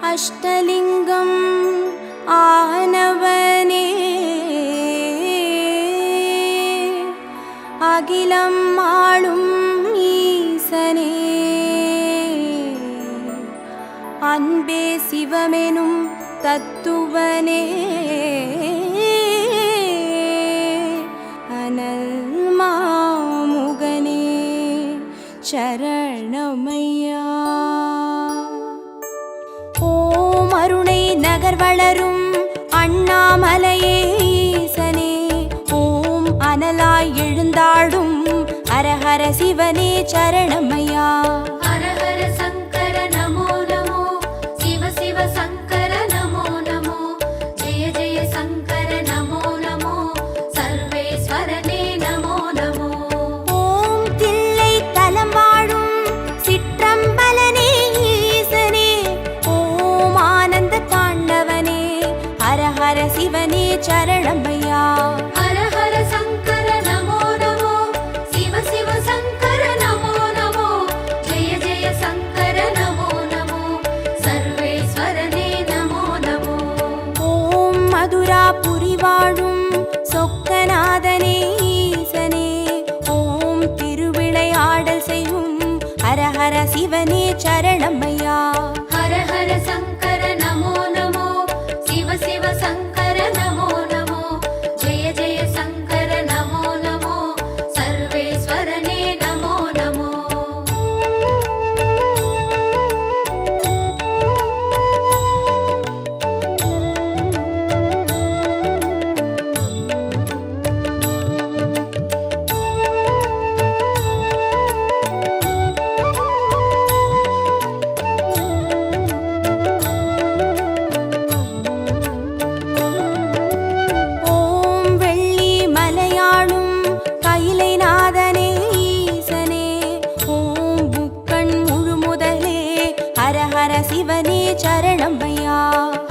அஷ்டலிங்கம் ஆனவனே அகிலம் ஆளும் ஈசனே அன்பே சிவமெனும் தத்துவனே அனல் மாமுகனே சரணமையா. ஓம் அருணை நகர் வளரும் அண்ணாமலையே ஈசனே, ஓம் அனலாய் எழுந்தாடும் ஹரஹர சிவனே சரணமையா. ஹரஹர சங்கர நமோ நமோ, சிவ சிவ சங்கர நமோ நமோ, ஜெய ஜெய சங்கர நமோ நமோ, சர்வேஸ்வரனே நமோ நமோ. ஓம் தில்லை தலம் வாழும் சிற்றம்பலனே ஈசனே, ஓம் ஆனந்த தாண்டவனே ஹரஹர சிவனே சரணமையா. ஹரஹர சங்கர நமோ நமோ, சிவ சிவ சங்கர நமோ நமோ, ஜெய ஜெய சங்கர நமோ நமோ, சர்வேஸ்வரனே நமோ நமோ. ஓம் மதுராபுரி வாழும் சொக்கநாதனே ஈசனே, ஓம் திருவிளையாடல் செய்யும் ஹரஹர சிவனே சரணமையா. ஹரஹர சங்கர நமோ நமோ, சிவ சிவ சங்கர நமோ நமோ, ஜெய ஜெய சங்கர நமோ நமோ, சர்வேஸ்வரனே நமோ நமோ. ஓம் வெள்ளி மலையாளும் கைலை நாதனே ஈசனே, ஓம் புக்கண் முழு முதலே ஹரஹர சிவனே சரணமையா.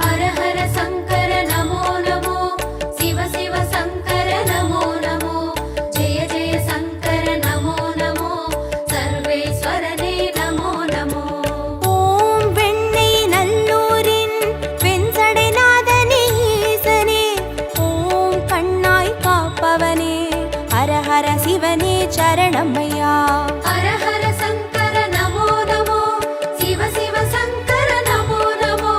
ஹரஹர சங்கர நமோ நமோ, சிவ சிவ சங்கர நமோ நமோ, ஜெய ஜெய சங்கர நமோ நமோ, சர்வேஸ்வரனே நமோ நமோ. ஓம் வெண்ணை நல்லூரின் வெண்சடை நாதனே ஈசனே, ஓம் கண்ணாய் காப்பவனே ஹரஹர சிவனே சரணமையா. ஹரஹர சங்கர நமோ நமோ, சிவ சிவ சங்கர நமோ நமோ,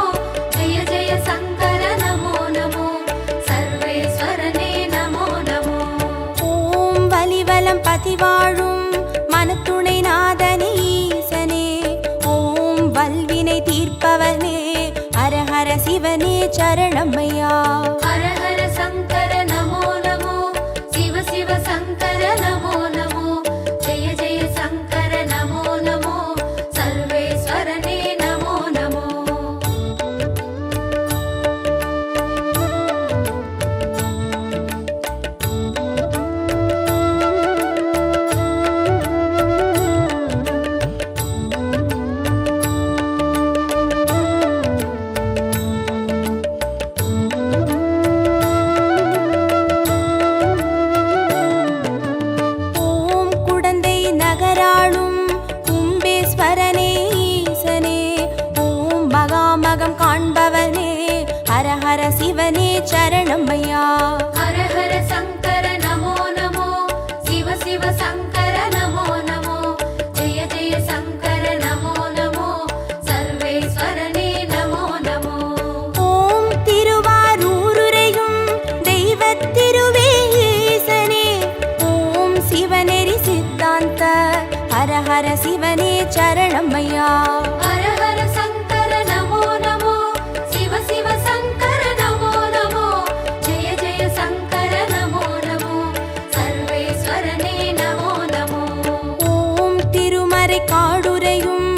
ஜெய ஜெய சங்கர நமோ நமோ, சர்வேஸ்வரனே நமோ நமோ. ஓம் வலிவலம் பதிவாழும் மனத்துணை நாதனே ஈசனே, ஓம் வல்வினை தீர்ப்பவனே ஹரஹர சிவனே சரணமையா. ஹரஹர சங்கர நமோ நமோ, சிவ சிவ சங்கர நமோ நமோ, ஜெய ஜெய சங்கர நமோ நமோ, சர்வேஸ்வரனே நமோ நமோ. ஓம் குடந்தை நகராளும் கும்பேஸ்வரனே ஈசனே, ஓம் மகாமகம் காண்பவனே ஹரஹர சிவனே சரணமையா. ஹரஹர சங்கர நமோ நமோ, சிவ சிவ சங்கர நமோ நமோ, ஜெய ஜெய சங்கர நமோ நமோ, சர்வேஸ்வரனே நமோ நமோ. ஓம் திருவாரூருரையும் தெய்வத் திருவே ஈசனே, ஓம் சிவநெறி சித்தாந்த ஹரஹர சிவனே சரணமையா. ஹரஹர சங்கர நமோ நமோ, சிவ சிவ சங்கர நமோ நமோ, ஜெய ஜெய சங்கர நமோ நமோ, சர்வேஸ்வரனே நமோ நமோ. ஓம் திருமறை காடுரையும்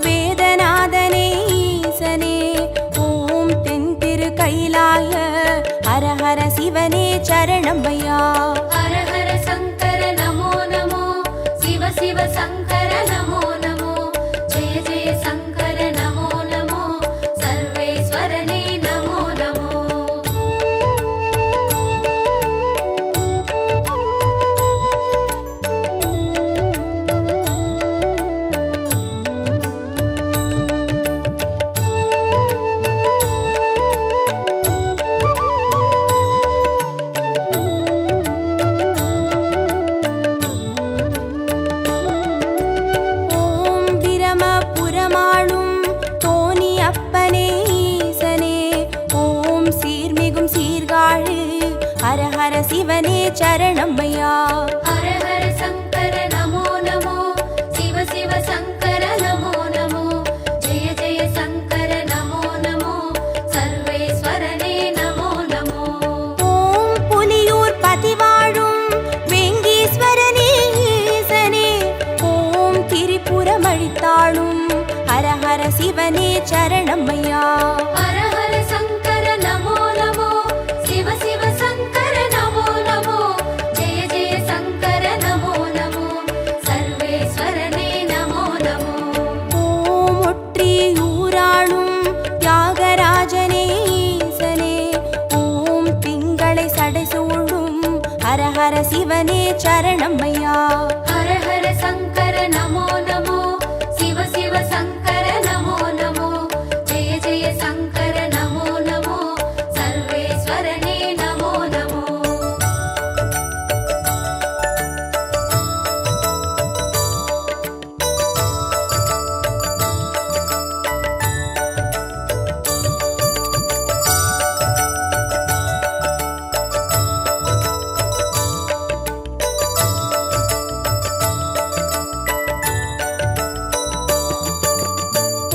வேதநாதனே ஈசனே, ஓம் தென் திரு கைலாய ஹரஹர சிவனே சரணமையா. ஹரஹர சங்கர நமோ நமோ, சிவ சிவ சங்கர நமோ நமோ, ஜெய ஜெய சங்கர சரணமையா. ஹர ஹர சங்கர நமோ நமோ, சிவ சிவ சங்கர நமோ நமோ, ஜெய ஜெய சங்கர நமோ நமோ, சர்வேஸ்வரனே நமோ நமோ. ஓம் புலியூர் பதிவாழும் வெங்கீஸ்வரனே ஈசனே, ஓம் திரிபுரமழித்தாளும் ஹர ஹர சிவனே சரணமையா. ஹர ஹர சங்கர நமோ நமோ, சிவ சிவ சங்கர நமோ நமோ, ஜெய ஜெய சங்கர நமோ நமோ, சர்வேஸ்வரனே நமோ நமோ. ஓம் ஒற்றியூராளும் தியாகராஜனே ஈசனே, ஓம் திங்களை சடைசூழும் ஹர ஹர சிவனே சரணமையா. ஹர ஹர சங்கர நமோ நமோ, சிவ சிவ சங்கர நமோ நமோ, ஜெய ஜெய சங்கர நமோ நமோ, சர்வேஸ்வரனே நமோ நமோ.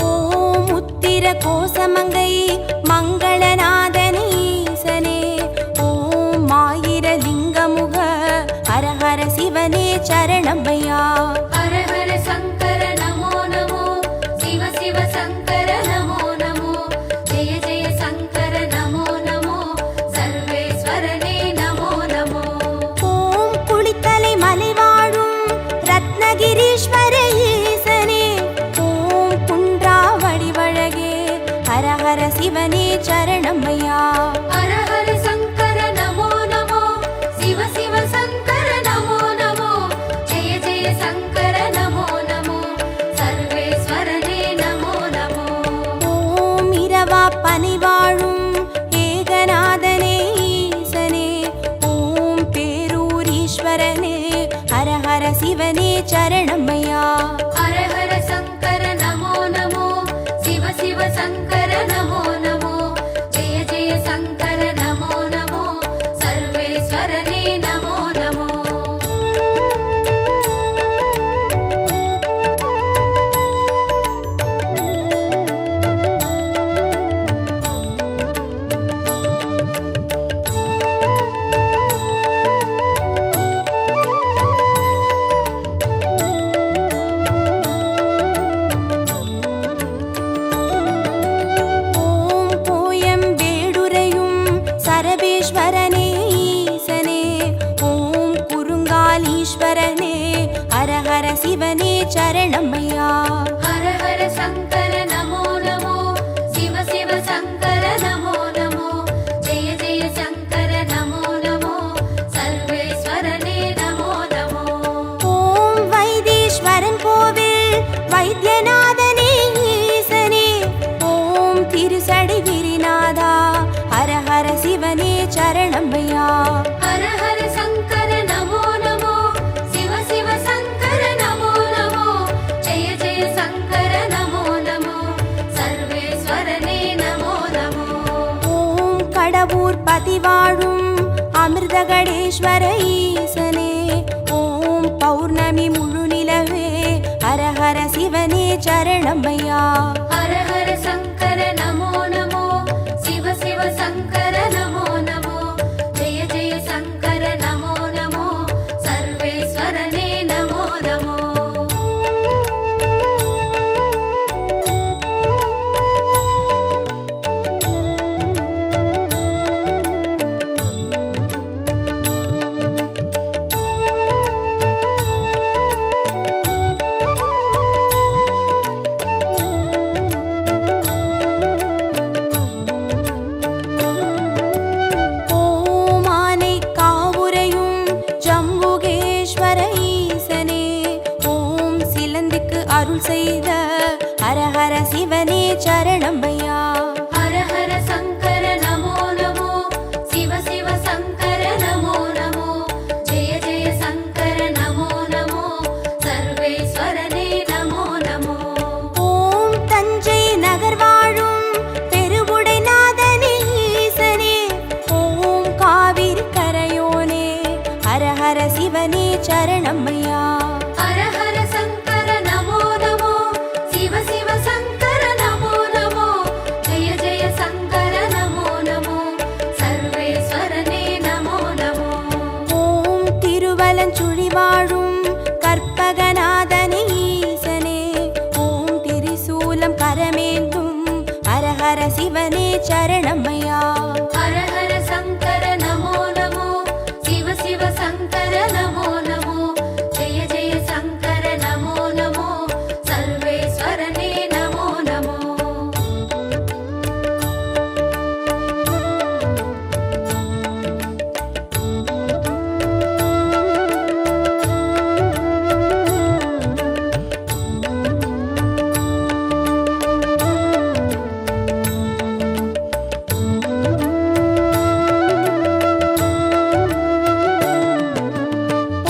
ஓம் உத்திர கோசமங்கை மங்களநாதனே ஈசனே, ஓம் ஆயிரலிங்கமுக ஹர ஹர சிவனே சரணமையா. ஹர ஹர சங்கர நமோ நமோ, சிவ சிவ சங்கர நமோ நமோ, ஜெய ஜெய சங்கர நமோ நமோ, சர்வேஸ்வரனே நமோ நமோ. ஓம் குளித்தலை மலைவாழும் ரத்னகிரீஸ்வர ஈசனே, ஓம் குன்றாவடி வழகே ஹர ஹர சிவனே சரணமையா. ஹர ஹர சங்கர நமோ நமோ, சிவ சிவ சங்கர நமோ நமோ, ஜெய ஜெய சங்கர நமோ நமோ, சர்வேஸ்வரனே நமோ நமோ. ஓம் இரவா பனிவாழும் ஏகநாதனே ஈசனே, ஓம் பேரூரீஸ்வரனே ஹர ஹர சிவனே சரணமையா. ஹர ஹர சங்கர நமோ நமோ, சிவ சிவ சங்கர நமோ நமோ, ஜெய ஜெய சங்கர நமோ நமோ, சர்வேஸ்வரனே நமோ நமோ. ஓம் கோயம்பேடுரையும் சரபேஸ்வரனே ஈசனே, ஓம் குறுங்காலீஸ்வரனே ஹர ஹர சிவனே சரணமையா. ஹர ஹர சங்கர நமோ நமோ, சிவ சிவ சங்கர நமோ நமோ, ஜெய ஜெய சங்கர நமோ நமோ, சர்வேஸ்வரனே நமோ நமோ. ஓம் வைத்தீஸ்வரன் கோவில் வைத்தியநாதனே ஈசனே, ஓம் திருசடை கிரிநாதா ஹர ஹர சிவனே சரணமையா. ஹர ஹர சங்கர நமோ நமோ, சிவ சிவ சங்கர நமோ நமோ, ஜெய ஜெய சங்கர நமோ நமோ, சர்வேஸ்வரனே நமோ நமோ. ஓம் கடவுர் பதிவாழும் அமிர்தகடேஸ்வர ஈசனே, ஓம் பௌர்ணமி முழுநிலவே ஹர ஹர சிவனே சரணமையா. ஹர ஹர சங்கர நமோ நமோ, சிவ சிவ சங்கர நமோ நமோ, ஜெய ஜெய சங்கர நமோ நமோ, சர்வேஸ்வரனே நமோ நமோ. ஓம் ஆனை காவுரையும் ஜம்புகேஸ்வர ஈசனே, ஓம் சிலந்திக்கு அருள் செய்த ஹர ஹர சிவனே சரணமையா. ஹர ஹர சங்கர நமோ நமோ, சிவ சிவ சங்கர நமோ நமோ, ஜெய ஜெய சங்கர நமோ நமோ, சர்வேஸ்வரனே நமோ நமோ. ஓம் தஞ்சை நகர் வாழும் பெருவுடைநாதனே ஈசனே, ஓம் காவிரி கரையோனே சூலம் கரமேந்தும் ஹரஹர சிவனே சரணமையா. ஹர ஹர சங்கர நமோ நமோ, சிவ சிவ சங்கர நமோ நமோ, ஜெய ஜெய சங்கர நமோ நமோ, சர்வேஸ்வரனே நமோ நமோ.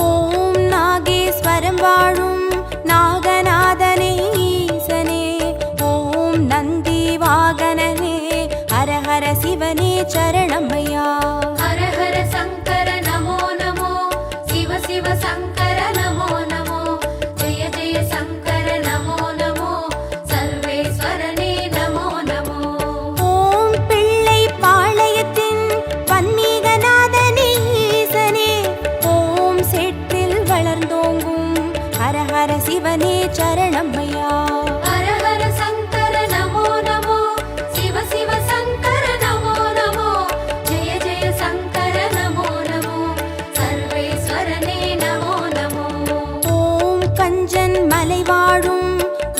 ஓம் நாகேஸ்வரம் வாழும் நாகநாதனே ஈசனே, ஓம் நந்தி வாகனனே ஹரஹர சிவனே சரணமையா. ஹர ஹர சங்கர நமோ நமோ, சிவ சிவ சங்கர நமோ நமோ, ஜெய ஜெய சங்கர நமோ நமோ, சர்வேஸ்வரனே நமோ நமோ. ஓம் பிள்ளை பாளையத்தின் பன்னிகநாதனே ஈசனே, ஓம் செட்டில் வளர்ந்தோங்கும் ஹரஹர சிவனே சரணமையா. ஹர ஹர சங்கர நமோ நமோ, சிவ சிவ சங்கர நமோ நமோ, ஜெய ஜெய சங்கர நமோ நமோ, சர்வேஸ்வரனே நமோ நமோ. ஓம் கஞ்சன் மலை வாழும்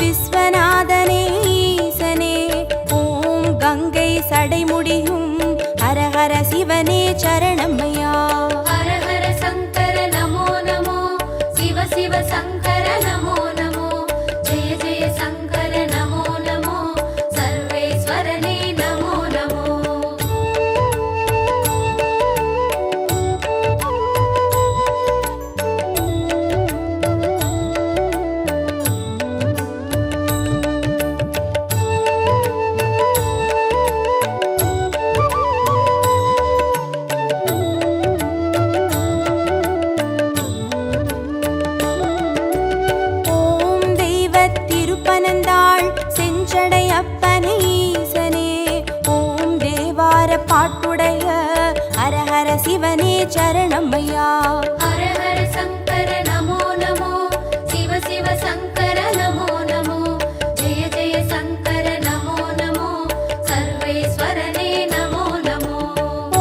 விஸ்வநாதனே ஈசனே, ஓம் கங்கை சடைமுடியும் ஹரஹர சிவனே சரணமையா. ஹர ஹர சங்கர நமோ நமோ, சிவ சிவ சங்கர நமோ நமோ, ஜெய ஜெய சங்கர நமோ நமோ, சர்வேஸ்வரனே நமோ நமோ. ஓம் தெய்வத் திருப்பனந்தாள் செஞ்சடை அப்பனே ஈசனே, ஓம் தேவார பாட்டுடைய ஹரஹர சிவனே சரணமையா. ஹர ஹர சங்கர நமோ நமோ, சிவ சிவ சங்கர நமோ நமோ, ஜெய ஜெய சங்கர நமோ நமோ, சர்வேஸ்வரனே நமோ நமோ.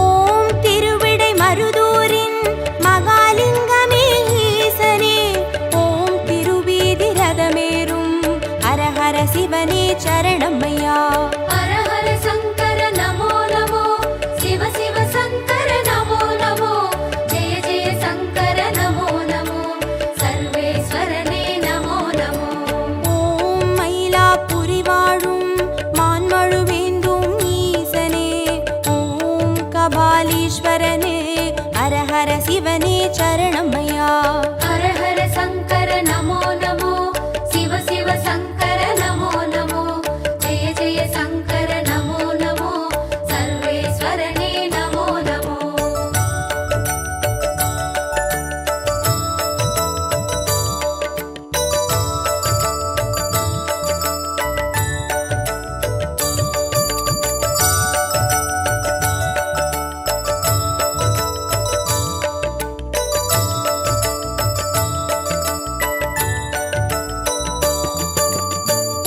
ஓம் திருவிடை மருதூரின் மகாலிங்கமே ஈசனே, ஓம் திருவீதி ரதமேறும் ஹரஹர சிவனே சரணமையா. ஹர ஹர சங்கர நமோ நமோ, சிவ சிவ சங்கர நமோ நமோ, ஜெய ஜெய சங்கர நமோ நமோ, சர்வேஸ்வரனே நமோ நமோ. ஓம் மயிலாப்புரி வாழும் மான்மழுவேந்தும் ஈசனே, ஓம் கபாலீஸ்வரனே ஹரஹர சிவனே சரணமையா. ஹர ஹர சங்கர நமோ நமோ, சிவ சிவ சங்கர நமோ நமோ, ஜெய ஜெய சங்கர நமோ நமோ, சர்வேஸ்வரனே நமோ நமோ.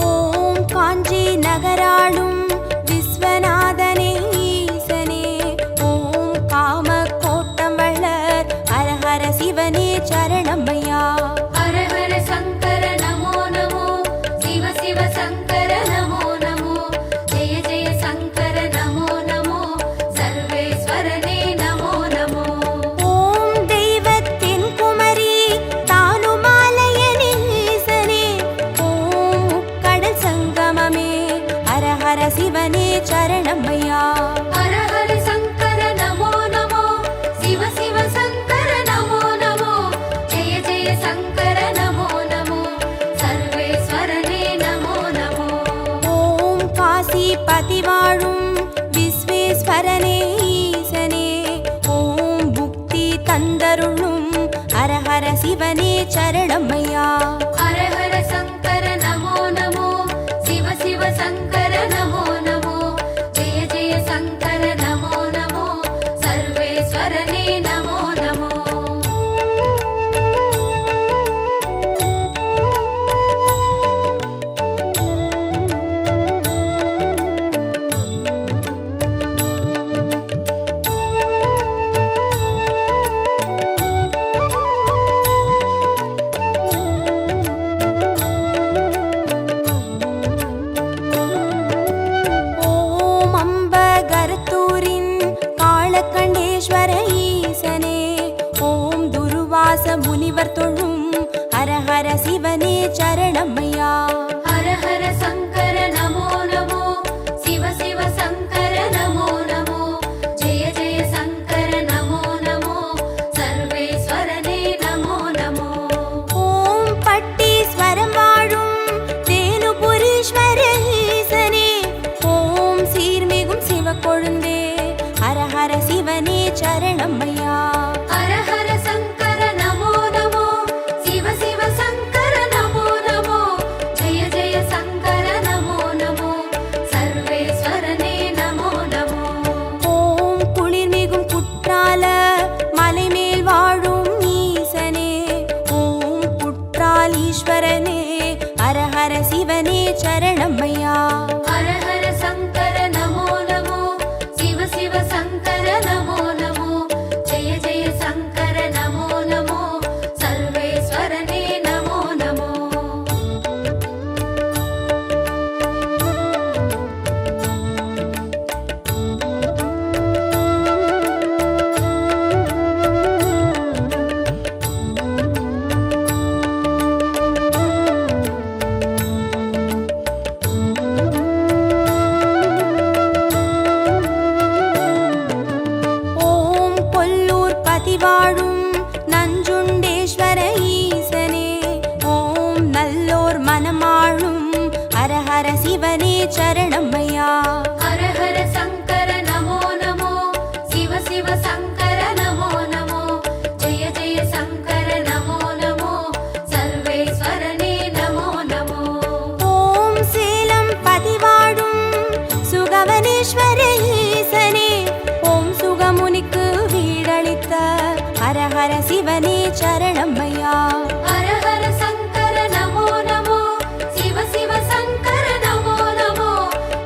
ஓம் காஞ்சி நகராளும் விஸ்வநாதனே ஈசனே, ஓம் காம கோட்டம் வளர் ஹரஹர சிவனே சரணமையா. ஹர ஹர சங்கர நமோ நமோ, சிவ சிவ சங்கர நமோ நமோ, ஜெய ஜெய சங்கர நமோ நமோ, சர்வேஸ்வரனே நமோ நமோ. ஓம் தெய்வத்தின் குமரி தானுமாலயனே ஈசனே, ஓம் முக்கடல் சங்கமமே ஹரஹர சிவனே சரணமையா. ஹர ஹர சங்கர நமோ நமோ, சிவ சிவ சங்கர நமோ நமோ, ஜெய ஜெய சங்கர நமோ நமோ, சர்வேஸ்வரனே நமோ நமோ. ஓம் காசிபதி வாழும் விஸ்வேஸ்வரனே ஈசனே, ஓம் புக்தி தந்தருளும் ஹரஹர சிவனே சரணமையா. ஹர ஹர சங்கர நமோ நமோ, சிவ சிவ சங்கர நமோ நமோ, ஜெய ஜெய சங்கர நமோ நமோ, சர்வேஸ்வரனே நமோ நமோ. ஹர சிவனே சரணம்மையா. ஹர ஹர சங்கர நமோ நமோ, சிவ சிவ சங்கர நமோ நமோ, ஜெய ஜெய சங்கர நமோ நமோ, சர்வேஸ்வரனே நமோ நமோ. ஓம் சேலம் பதிவாழும் சுகவனேஸ்வர ஈசனே, ஓம் சுகமுனிக்கு வீடளித்த ஹர ஹர சிவனே சரணம்மையா. ஹர ஹர சங்கர நமோ நமோ, சிவ சிவ சங்கர நமோ நமோ,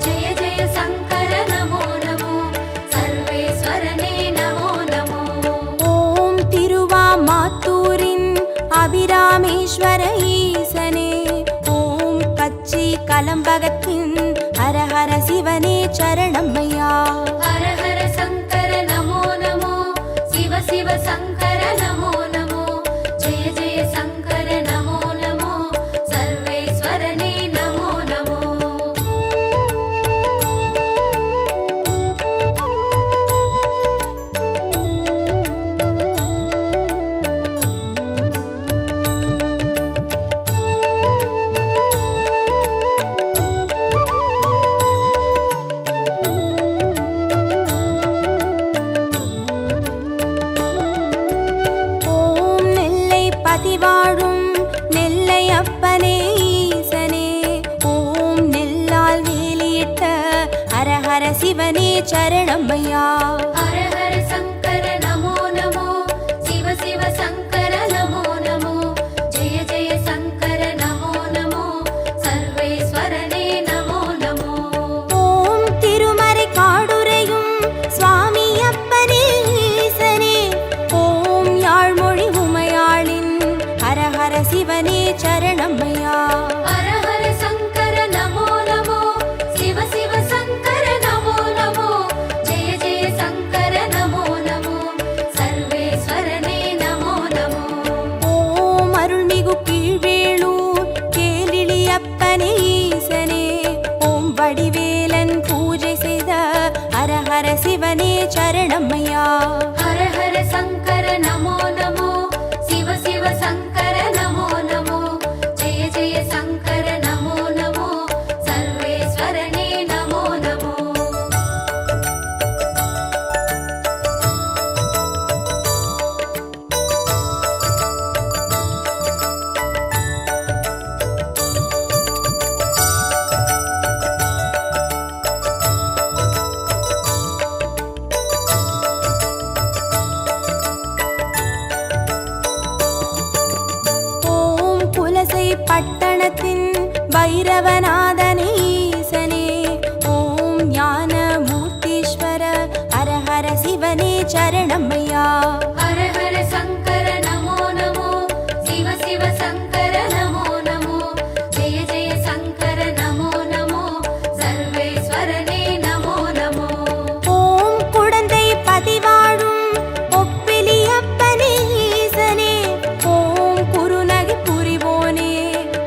ஜெய ஜெய சங்கர நமோ நமோ, சர்வேஸ்வரனே நமோ நமோ. ஓம் திருவாமாத்தூரின் அபிராமேஸ்வர ஈசனே, ஓம் கச்சி கலம்பகத்தின் ஹர ஹர சிவனே சரணம்மையா. ஹர ஹர சங்கர நமோ நமோ, சிவ சிவ சங்கர நமோ நமோ, ஜெய ஜெய சங்கர நமோ நமோ, சர்வேஸ்வரனே நமோ நமோ. ஓம் நெல்லை பதிவாழும் நெல்லை அப்பனே ஈசனே, ஓம் நெல்லால் வேலியிட்ட ஹர ஹர சிவனே சரணம்மையா. ஹர ஹர சங்கர நமோ நமோ, சிவ சிவ சங்கர நமோ நமோ, ஜெய ஜெய சங்கர நமோ நமோ, சர்வேஸ்வரனே நமோ நமோ. ஓம் திருமறை காடுரையும் சுவாமி அப்பனே ஈசனே, ஓம் யாழ்மொழி உமையாளின் ஹர ஹர சிவனே சரணம்மையா. ஹர ஹர சங்கர நமோ நமோ, சிவ சிவ சங்கர நமோ நமோ, ஜெய ஜெய சங்கர நமோ நமோ, சர்வேஸ்வரனே நமோ நமோ. ஓம் அருள்மிகு கீழ்வேளூர் கேளிழி அப்பனே ஈசனே, ஓம் வடிவேலன் பூஜை செய்த ஹர ஹர சிவனே சரணம்மையா. ஹர ஹர சங்கர நமோ நமோ, சிவ சிவ சங்கர நமோ நமோ, ஜெய ஜெய சங்கர நமோ நமோ, சர்வேஸ்வரனே நமோ நமோ. ஓம் குலசை பட்டணத்தின் பைரவநாதனே ஈசனே, ஓம் ஞான மூர்த்தீஸ்வர ஹர ஹர சிவனே சரணம்மையா. ஹர ஹர சங்கர நமோ நமோ, சிவ சிவ சங்கர நமோ நமோ, ஜெய ஜெய சங்கர நமோ நமோ, சர்வேஸ்வரனே நமோ நமோ. ஓம் குடந்தை பதிவாழும் ஒப்பிலி அப்பனே ஈசனே, ஓம் குருநகை புரிவோனே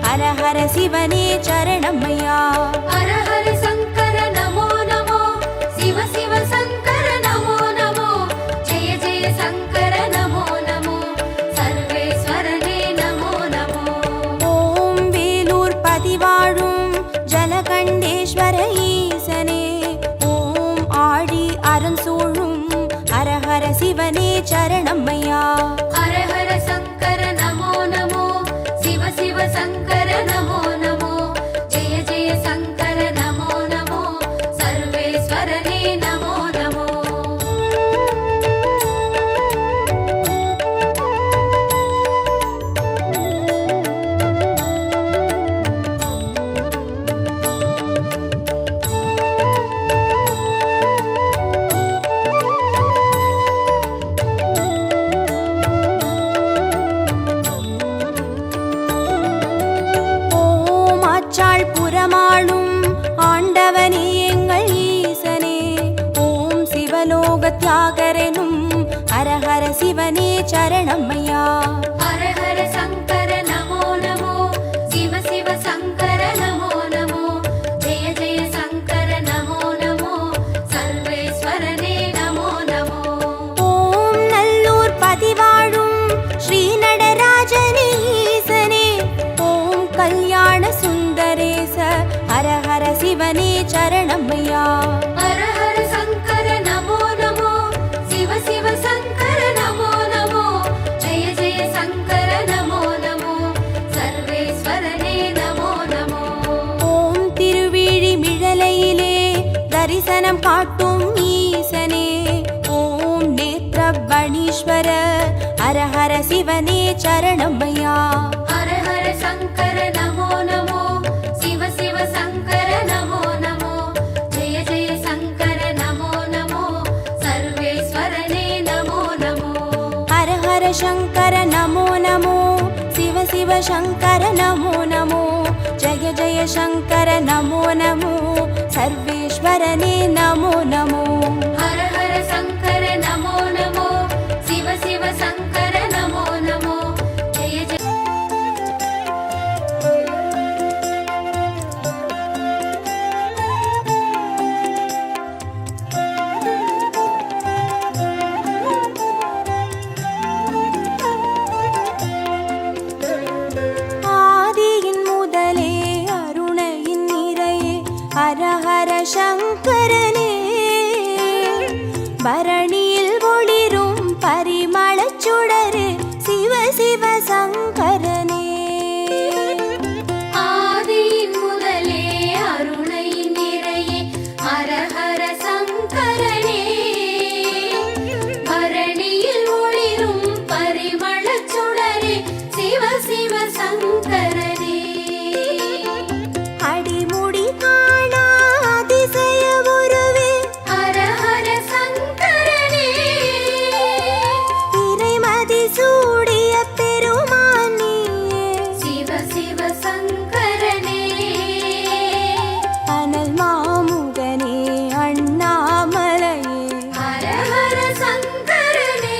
ஹர ஹர சிவனே சரணம்மையா. ஹர ஹர சங்கர நமோ நமோ, சிவ சிவ சங்கர நமோ நமோ, ஜெய ஜெய சங்கர நமோ நமோ, சர்வேஸ்வரனே நமோ நமோ. ஓம் வேலூர் பதிவாழும் ஜலகண்டேஸ்வர ஈசனே, ஓம் ஆடி அறம் சூழும் ஹர ஹர சிவனே சரணம்மையா. ஹர ஹர சங்கர நமோ நமோ, சிவ சிவ சங்கர நமோ நமோ, ஜெய ஜெய சங்கர நமோ நமோ, சர்வேஸ்வரனே நமோ நமோ. ஓம் ஆச்சாள் புறமாளும் ஆண்டவனே எங்கள் ஈசனே, ஓம் சிவலோக தியாகரெனும் ஹர ஹர சிவனே சரணம்மையா. ஹர ஹர சங்கர நமோ நமோ, சிவ சிவ சங்கர நமோ நமோ, ஜெய ஜெய சங்கர நமோ நமோ, சர்வேஸ்வரனே நமோ நமோ. ஓம் நல்லூர் பதிவாழும் ஸ்ரீ நடராஜனே ஈசனே, ஓம் கல்யாண சுந்தரேச ஹர ஹர சிவனே சரணமையா. ஹர ஹர சங்கர நமோ நமோ, சிவ சிவ சங்கர நமோ நமோ, ஜெய ஜெய சங்கர நமோ நமோ, சர்வேஸ்வரனே நமோ நமோ. ஓம் திருவிழிமிழலையிலே தரிசனம் காட்டும் ஈசனே, ஓம் நேத்ரவணீஸ்வர ஹர ஹர சிவனே சரணமையா. ஹர ஹர சங்கர நமோ நமோ, சிவ சிவ சங்கர நமோ நமோ, ஜெய ஜெய சங்கர நமோ நமோ, சர்வேஸ்வரனே நமோ நமோ. ஹர ஹர சங்கர நமோ நமோ, சிவ சிவ சங்கர நமோ நமோ, ஜெய ஜெய சங்கர நமோ நமோ, சர்வேஸ்வரனே நமோ நமோ. ஹர ஹர சங்கர நமோ நமோ, சிவ சிவ சங்கர நமோ நமோ, ஜெய ஜெய ஆதியின் முதலே அருணையின் நிறையே ஹர ஹர சங்கரனே, பரணியில் ஒளிரும் பரிமளச் சுடரே சிவ சிவ சங்கரனே. ஆதியின் முதலே அருணையின் நிறையே ஹர ஹர சங்கரனே, பரணியில் ஒளிரும் பரிமளச் சுடரே சிவ சிவ சங்கரனே. அடிமுடி காணா அதிசய உருவே ஹர ஹர சங்கரனே, இறைமதி சூடிய பெருமான் நீயே, சிவ சிவ சங்கரனே. அனல் மாமுகனே அண்ணாமலையே, ஹர ஹர சங்கரனே,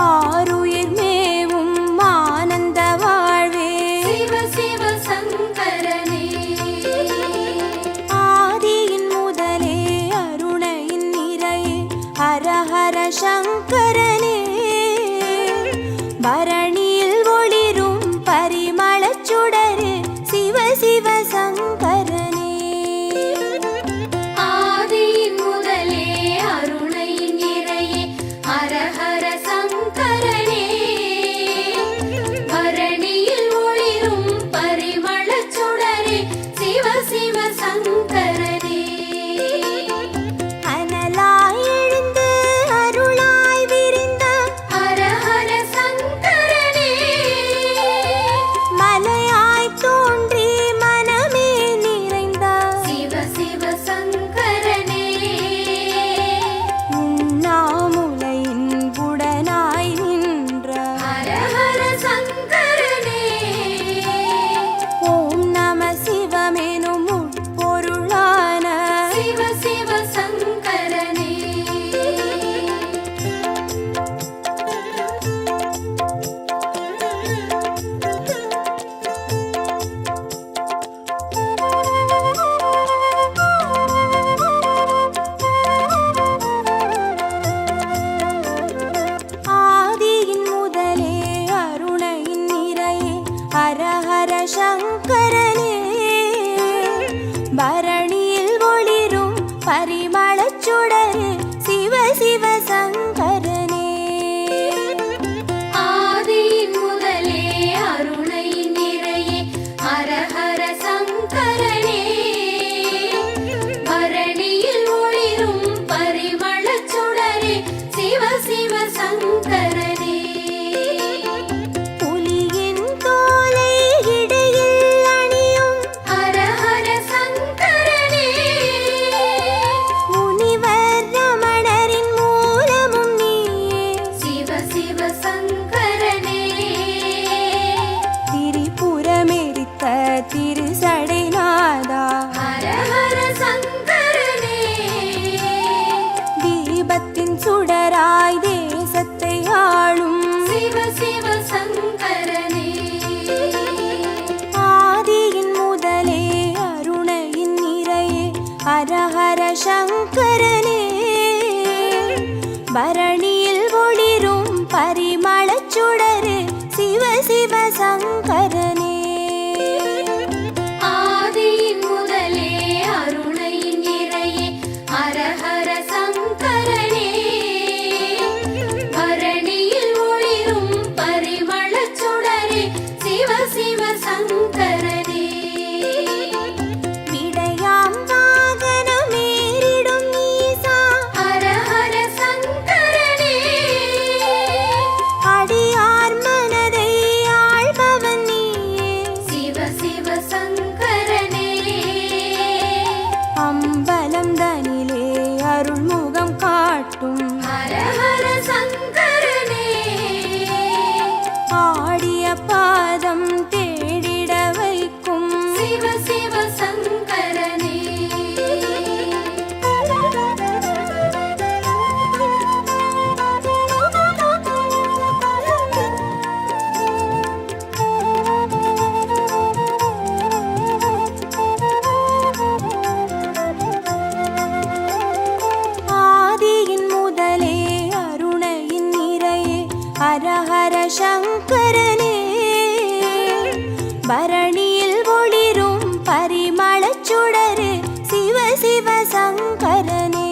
ஆருயிர் மேவும் ஆனந்த வாழ்வே, சிவ சிவ சங்கரனே. ஆதியின் முதலே அருணையின் நிறையே ஹர ஹர சங்கரனே, பரணியில் ஒளிரும் பரிமளச் சுடரே சிவ சிவ சங்கரனே. ஆதியின் முதலே அருணையின் நிறையே ஹர ஹர சங்கரனே, பரணியில் ஒளிரும் பரிமளச் சுடரே சிவ சிவ சங்கரனே. அனலாய் எழுந்து அருளாய் விரிந்த ஹர ஹர சங்கரனே, மலையாய் தோன்றி மனமே நிறைந்த சிவ சிவ சங்கரனே. உண்ணாமுலையின் உடனாய் நின்ற ஹர ஹர சங்கரனே, ஓம் நம சிவமெனும் உட்பொருளாய் சிவ சங்கரனே. ஆதியின் முதலே அருணையின் நிறையே ஹரஹர சங்கரனே. பரணியில் ஒளிரும் பரிமளச் சுடரே சிவ சிவ சங்கரனே.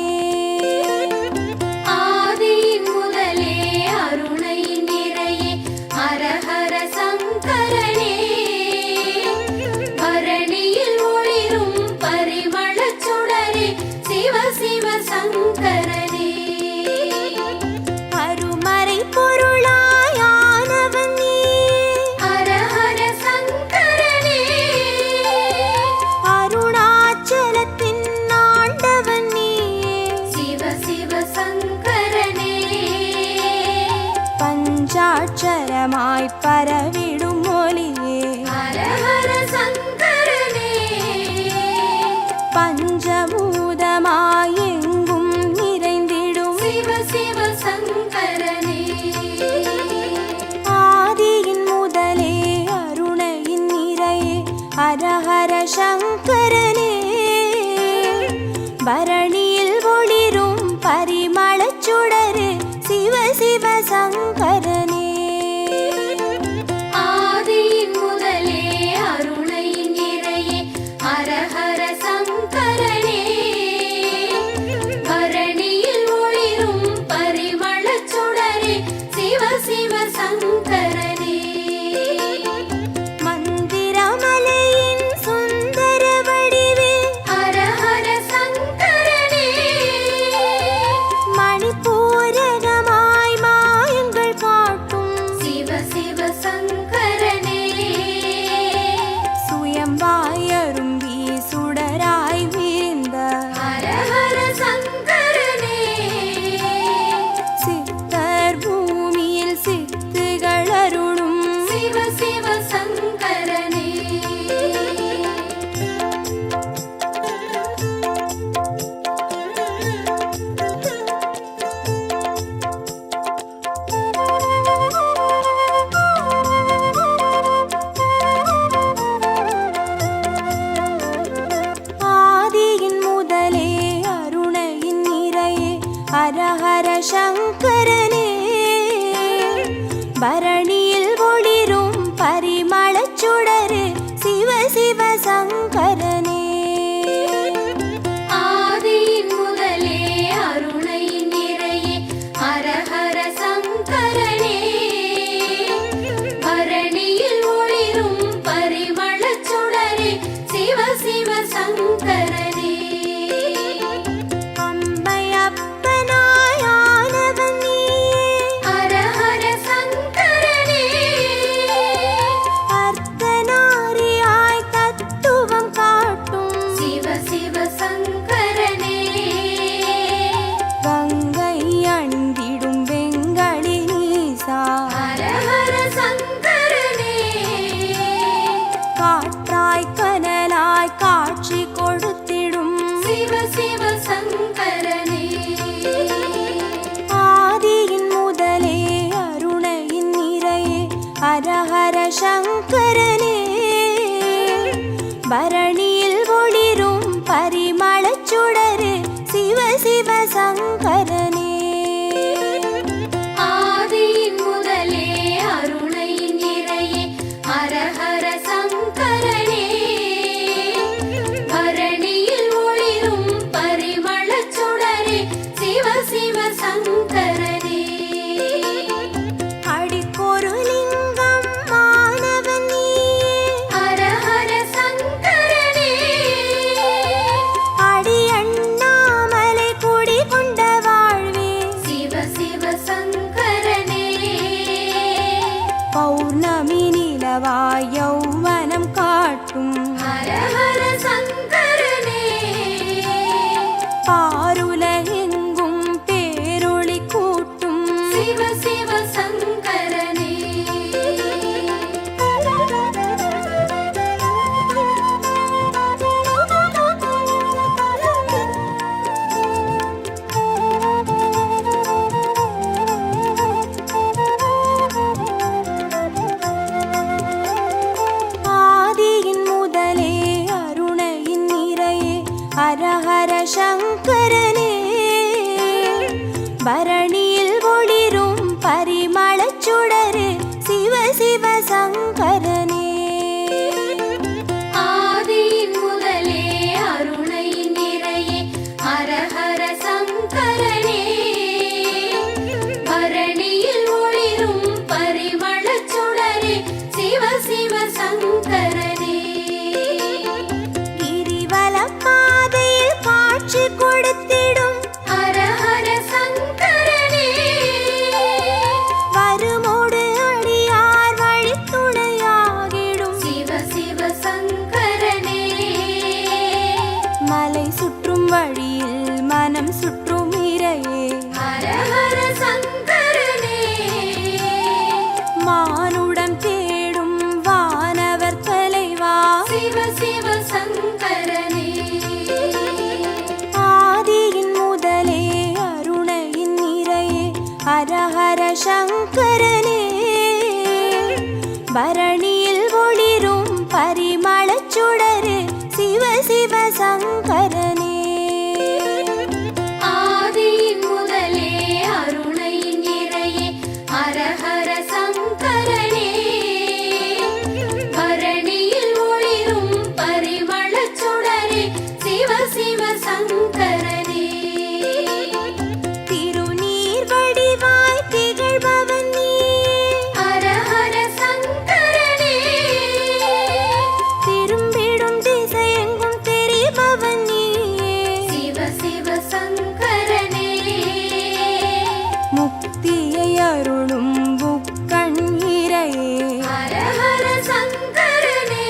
ஆதியின் முதலே அருணையின் நிறையே ஹரஹர சங்கரனே. பரணியில் ஒளிரும் பரிமளச் சுடரே சிவ சிவ சங்கரனே. அருமறை பொருளாயானவன் நீ ஹரஹர சங்கரனே. அருணாச்சலத்தின் ஆண்டவன் நீ சிவ சிவ சங்கரனே. பஞ்சாட்சரமாய் பரவிடும் மொழியே ஹரஹர சங்கரனே. பஞ்சபூதமாய் எங்கும் நிறைந்திடும் சிவ சிவ சங்கரனே. ஆதியின் முதலே அருணையின் நிறையே ஹரஹர சங்கரனே. பரணியில் ஒளிரும் பரிமளச் சுடரே சிவ சிவ சங்கரனே. ஆதியின் முதலே அருணையின் நிறையே ஹரஹர சங்கரனே. பரணியில் ஒளிரும் பரிமளச் சுடரே சிவ சிவ சங்கரனே. மந்திரமலையின் சுந்தர வடிவே ஹரஹர சங்கரனே. மணிப்பூரகமாய் மாயங்கள் காட்டும் சிவ சிவ சங்கரனே. சுயம்பாய் அரும்பி சுடராய் விரிந்த ஹரஹர சங்கரனே. சித்தர் பூமியில் சித்துகள் அருளும் சிவ சிவ சங்கரனே. ஆதியின் முதலே அருணையின் நிறையே ஹரஹர சங்கரனே. பரணியில் ஒளிரும் பரிமளச் சுடரே சிவ சிவ சங்கரனே. ஆதியின் முதலே அருணையின் நிறையே ஹரஹர சங்கரனே. பரணியில் ஒளிரும் பரிமளச் சுடரே சிவ சிவ சங்கரனே. அம்மையப்பனாய் ஆனவன் நீ ஹரஹர சங்கரனே. அர்த்தநாரியாய் தத்துவம் காட்டும் சிவ சிவ சங்கரனே. கங்கை அணிந்திடும் வெங்கடி நீசா ஹரஹர சங்கரனே. காற்றாய் கனலாய் காட்சி கொடுத்திடும் சிவ சிவ சங்கரனே. ஆதியின் முதலே அருணையின் நிறையே ஹரஹர சங்கரனே. பரணியில் ஒளிரும் பரிமளச் சுடரே சிவ சிவ சங்கரனே. ஆதியின் முதலே அருணையின் நிறையே ஹரஹர சங்கரனே. பரணியில் ஒளிரும் பரிமளச் சுடரே சிவ சிவ சங்கரனே. அடிக்கொரு லிங்கம் மாணவன் நீ ஹரஹர சங்கரனே. அடி அண்ணாமலை குடி கொண்ட வாழ்வே சங்கரனே. ஆதியின் முதலே அருணையின் நிறையே ஹரஹர சங்கரனே. பரணியில் ஒளிரும் பரிமளச் சுடரே சிவ சிவ சங்கரனே. திருநீர் வடிவாய் திகழ்பவன் நீ. ஹரஹர சங்கரனே. திரும்பிடும் திசையெங்கும் தெரிபவன் நீயே. சிவ சிவ சங்கரனே. முக்தியை அருளும் முக்கண் இறையே. ஹரஹர சங்கரனே.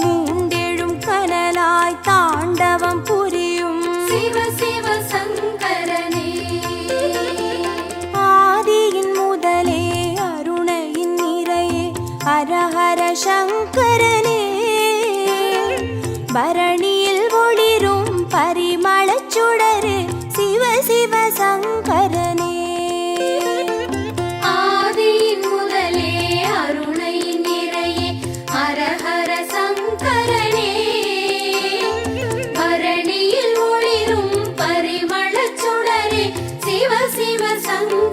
மூண்டெழும் கனலாய் தாண்டவம் புரியும் சிவ சிவ சங்கரனே. ஆதியின் முதலே அருணையின் நிறையே ஹரஹர சங்கரனே. பரணியில் ஒளிரும் பரிமளச் சுடரே சிவ சிவ சங்கரனே. ஆதியின் முதலே அருணையின் நிறையே ஹரஹர சங்கரனே. பரணியில் ஒளிரும் பரிமளச் சுடரே சிவ சிவ சங்கரனே.